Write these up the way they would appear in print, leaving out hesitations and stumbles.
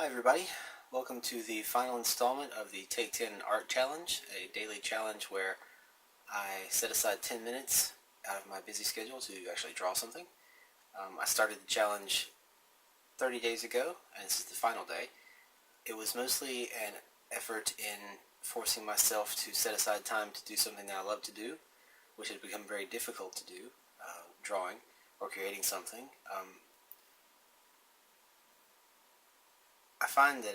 Hi everybody, welcome to the final installment of the Take10 Art Challenge, a daily challenge where I set aside 10 minutes out of my busy schedule to actually draw something. I started the challenge 30 days ago, and this is the final day. It was mostly an effort in forcing myself to set aside time to do something that I love to do, which has become very difficult to do, drawing or creating something. I find that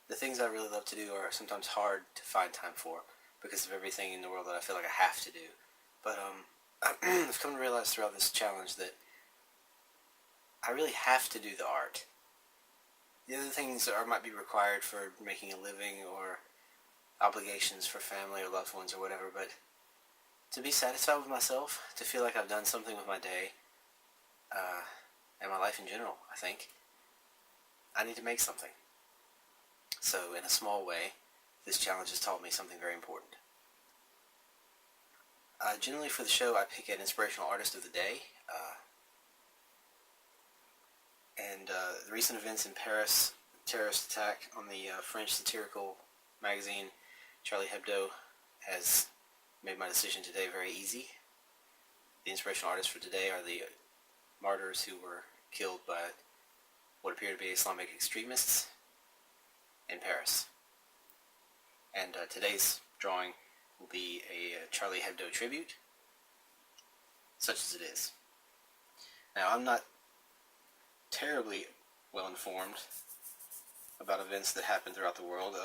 the things I really love to do are sometimes hard to find time for because of everything in the world that I feel like I have to do. But I've come to realize throughout this challenge that I really have to do the art. The other things might be required for making a living or obligations for family or loved ones or whatever, but to be satisfied with myself, to feel like I've done something with my day, and my life in general, I think, I need to make something. So in a small way, this challenge has taught me something very important. Generally for the show, I pick an inspirational artist of the day, and the recent events in Paris, terrorist attack on the French satirical magazine Charlie Hebdo, has made my decision today very easy. The inspirational artists for today are the martyrs who were killed by what appear to be Islamic extremists in Paris. And today's drawing will be a Charlie Hebdo tribute, such as it is. Now, I'm not terribly well informed about events that happen throughout the world.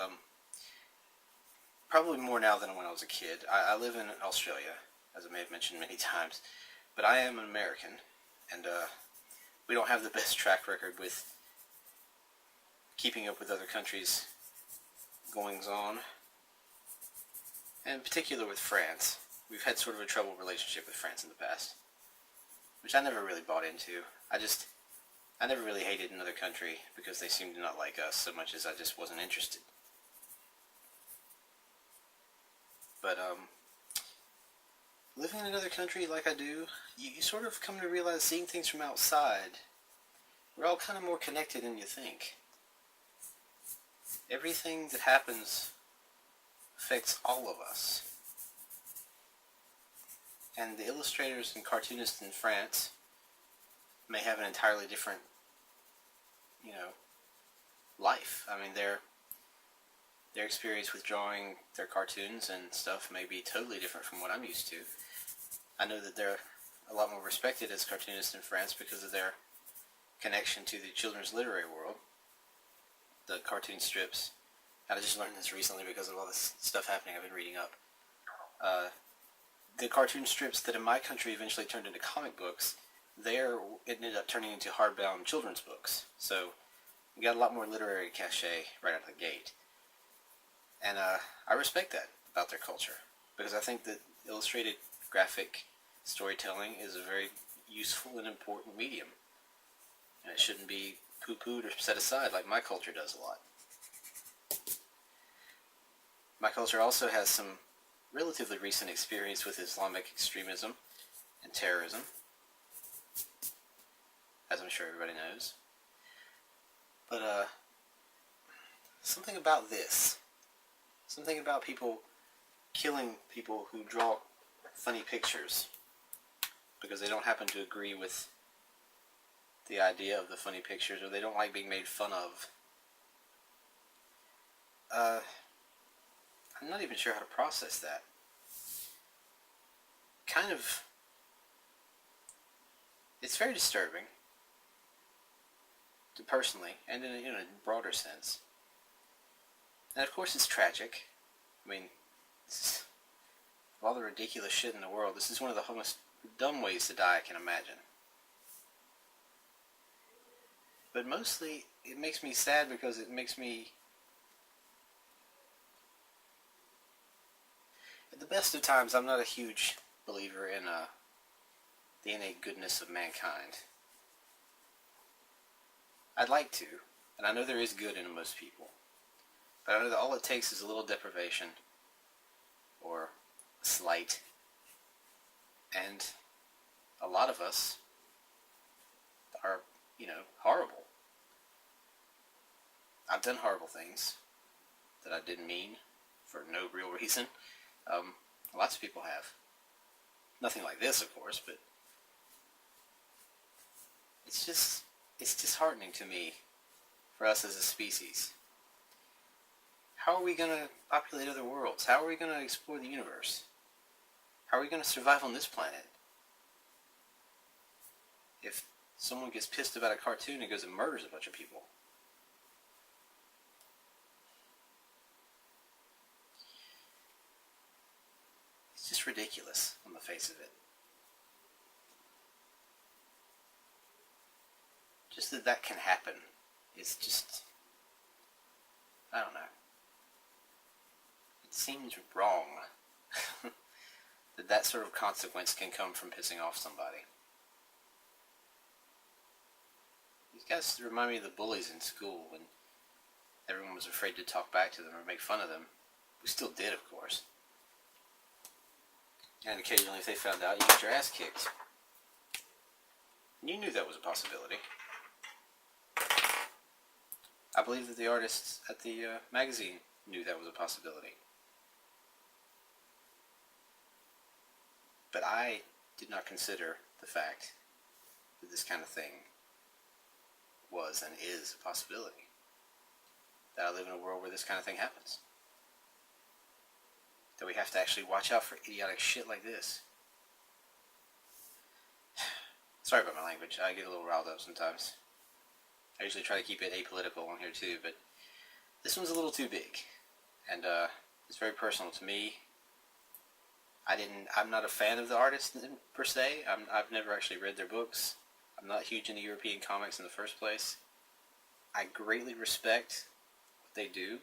Probably more now than when I was a kid. I live in Australia, as I may have mentioned many times, but I am an American, and we don't have the best track record with keeping up with other countries' goings-on, and in particular with France. We've had sort of a troubled relationship with France in the past, which I never really bought into. I never really hated another country because they seemed to not like us so much as I just wasn't interested. But living in another country like I do, you sort of come to realize, seeing things from outside, we're all kind of more connected than you think. Everything that happens affects all of us. And the illustrators and cartoonists in France may have an entirely different, life. I mean, their experience with drawing their cartoons and stuff may be totally different from what I'm used to. I know that they're a lot more respected as cartoonists in France because of their connection to the children's literary world. The cartoon strips. I just learned this recently because of all this stuff happening I've been reading up. The cartoon strips that in my country eventually turned into comic books, it ended up turning into hardbound children's books. So we got a lot more literary cachet right out of the gate. And I respect that about their culture, because I think that illustrated graphic storytelling is a very useful and important medium. And it shouldn't be poo-pooed or set aside like my culture does a lot. My culture also has some relatively recent experience with Islamic extremism and terrorism, as I'm sure everybody knows. But something about this, something about people killing people who draw funny pictures because they don't happen to agree with the idea of the funny pictures, or they don't like being made fun of. I'm not even sure how to process that. It's very disturbing, personally, and in a broader sense. And of course it's tragic. I mean, of all the ridiculous shit in the world, this is one of the most dumb ways to die I can imagine. But mostly, it makes me sad because it makes me... At the best of times, I'm not a huge believer in the innate goodness of mankind. I'd like to, and I know there is good in most people. But I know that all it takes is a little deprivation, or a slight, and a lot of us are, horrible. I've done horrible things that I didn't mean for no real reason. Lots of people have. Nothing like this, of course, but it's disheartening to me for us as a species. How are we going to populate other worlds? How are we going to explore the universe? How are we going to survive on this planet? If someone gets pissed about a cartoon and goes and murders a bunch of people. It's just ridiculous on the face of it. Just that can happen is just, I don't know. It seems wrong that sort of consequence can come from pissing off somebody. These guys remind me of the bullies in school when everyone was afraid to talk back to them or make fun of them. We still did, of course. And occasionally, if they found out, you got your ass kicked. And you knew that was a possibility. I believe that the artists at the magazine knew that was a possibility. But I did not consider the fact that this kind of thing was and is a possibility. That I live in a world where this kind of thing happens. That we have to actually watch out for idiotic shit like this. Sorry about my language. I get a little riled up sometimes. I usually try to keep it apolitical on here too, but this one's a little too big. And it's very personal to me. I'm not a fan of the artists per se. I've never actually read their books. I'm not huge into European comics in the first place. I greatly respect what they do.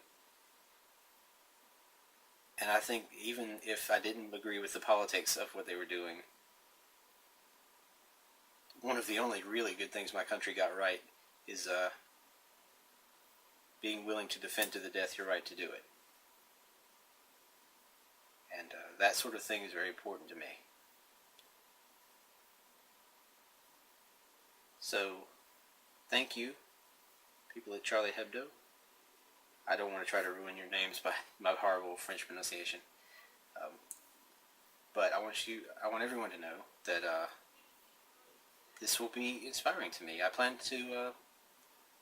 And I think even if I didn't agree with the politics of what they were doing, one of the only really good things my country got right is being willing to defend to the death your right to do it. And that sort of thing is very important to me. So, thank you, people at Charlie Hebdo. I don't want to try to ruin your names by my horrible French pronunciation. But I want everyone to know that this will be inspiring to me. I plan to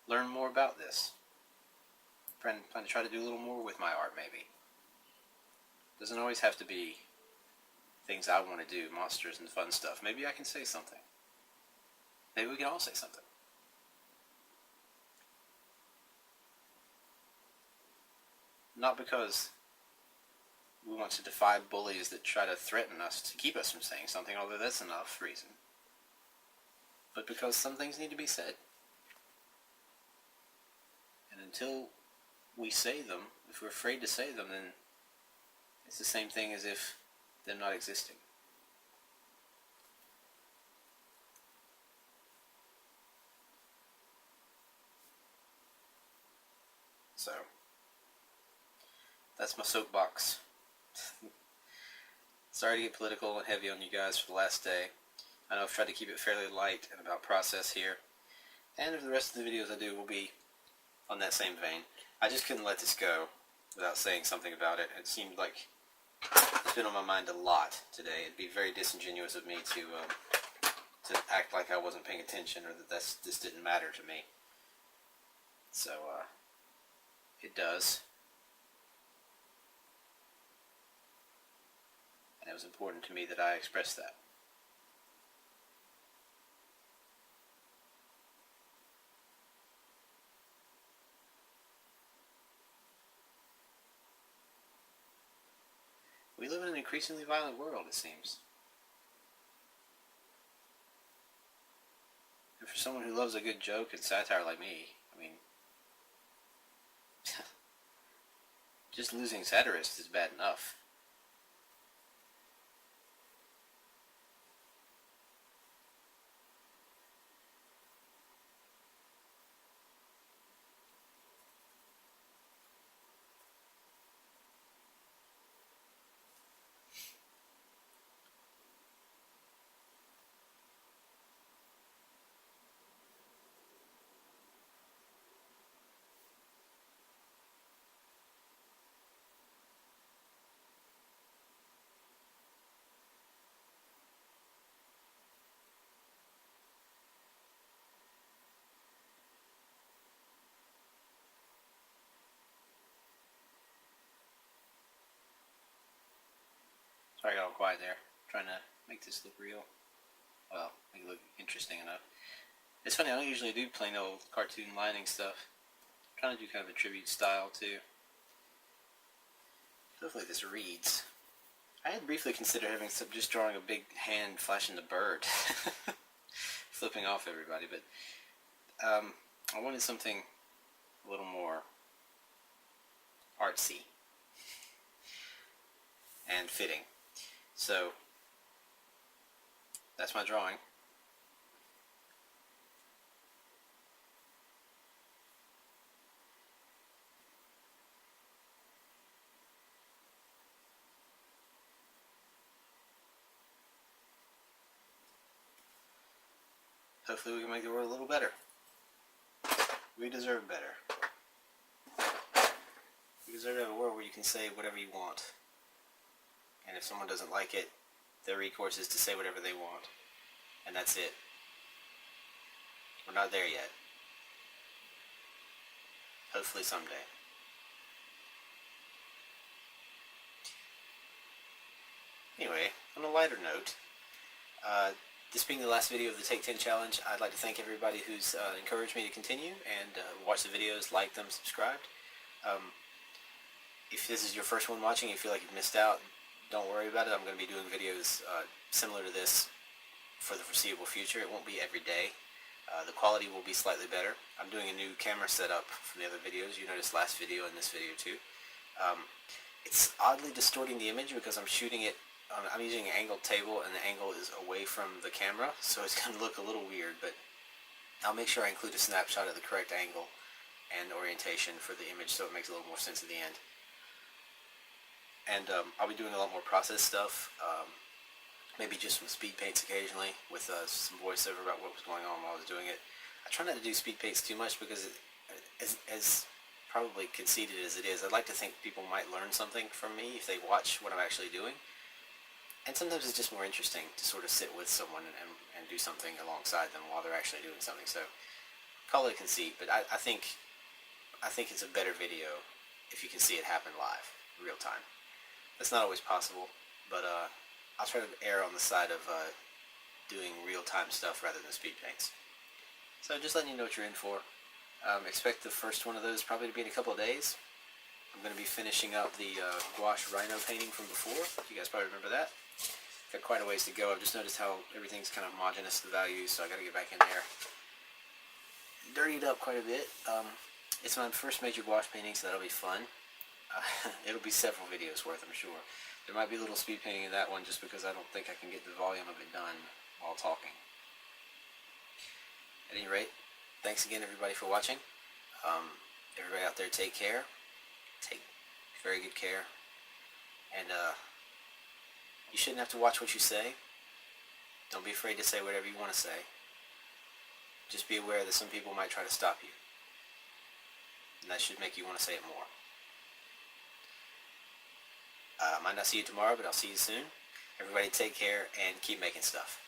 learn more about this. Plan to try to do a little more with my art, maybe. Doesn't always have to be things I want to do, monsters and fun stuff. Maybe I can say something. Maybe we can all say something. Not because we want to defy bullies that try to threaten us to keep us from saying something, although that's enough reason. But because some things need to be said. And until we say them, if we're afraid to say them, then it's the same thing as if them not existing. So, that's my soapbox. Sorry to get political and heavy on you guys for the last day. I know I've tried to keep it fairly light and about process here. And the rest of the videos I do will be on that same vein. I just couldn't let this go without saying something about it. It seemed like it's been on my mind a lot today. It'd be very disingenuous of me to act like I wasn't paying attention or that this didn't matter to me. So, it does. And it was important to me that I express that. We live in an increasingly violent world, it seems. And for someone who loves a good joke and satire like me, I mean, just losing satirists is bad enough. Sorry I got all quiet there. Trying to make this look real. Well, make it look interesting enough. It's funny, I don't usually do plain old cartoon lining stuff. I'm trying to do kind of a tribute style too. Hopefully this reads. I had briefly considered having just drawing a big hand flashing the bird, flipping off everybody, but I wanted something a little more artsy and fitting. So that's my drawing. Hopefully we can make the world a little better. We deserve better. We deserve to have a world where you can say whatever you want. And if someone doesn't like it, their recourse is to say whatever they want. And that's it. We're not there yet. Hopefully someday. Anyway, on a lighter note, this being the last video of the Take 10 challenge, I'd like to thank everybody who's encouraged me to continue and watch the videos, like them, subscribed. If this is your first one watching, you feel like you've missed out, don't worry about it. I'm going to be doing videos similar to this for the foreseeable future. It won't be every day. The quality will be slightly better. I'm doing a new camera setup from the other videos. You noticed last video and this video too. It's oddly distorting the image because I'm shooting it. I'm using an angled table and the angle is away from the camera, so it's going to look a little weird, but I'll make sure I include a snapshot of the correct angle and orientation for the image so it makes a little more sense at the end. And I'll be doing a lot more process stuff, maybe just some speed paints occasionally with some voiceover about what was going on while I was doing it. I try not to do speed paints too much because as probably conceited as it is, I'd like to think people might learn something from me if they watch what I'm actually doing. And sometimes it's just more interesting to sort of sit with someone and do something alongside them while they're actually doing something. So call it a conceit, but I think it's a better video if you can see it happen live, real time. That's not always possible, but I'll try to err on the side of doing real-time stuff rather than speed paints. So just letting you know what you're in for. Expect the first one of those probably to be in a couple of days. I'm going to be finishing up the gouache rhino painting from before. You guys probably remember that. Got quite a ways to go. I've just noticed how everything's kind of homogeneous, the values, so I got to get back in there. Dirtied up quite a bit. It's my first major gouache painting, so that'll be fun. It'll be several videos worth, I'm sure. There might be a little speed painting in that one just because I don't think I can get the volume of it done while talking. At any rate, thanks again everybody for watching. Everybody out there, take care. Take very good care. And you shouldn't have to watch what you say. Don't be afraid to say whatever you want to say. Just be aware that some people might try to stop you. And that should make you want to say it more. I might not see you tomorrow, but I'll see you soon. Everybody take care and keep making stuff.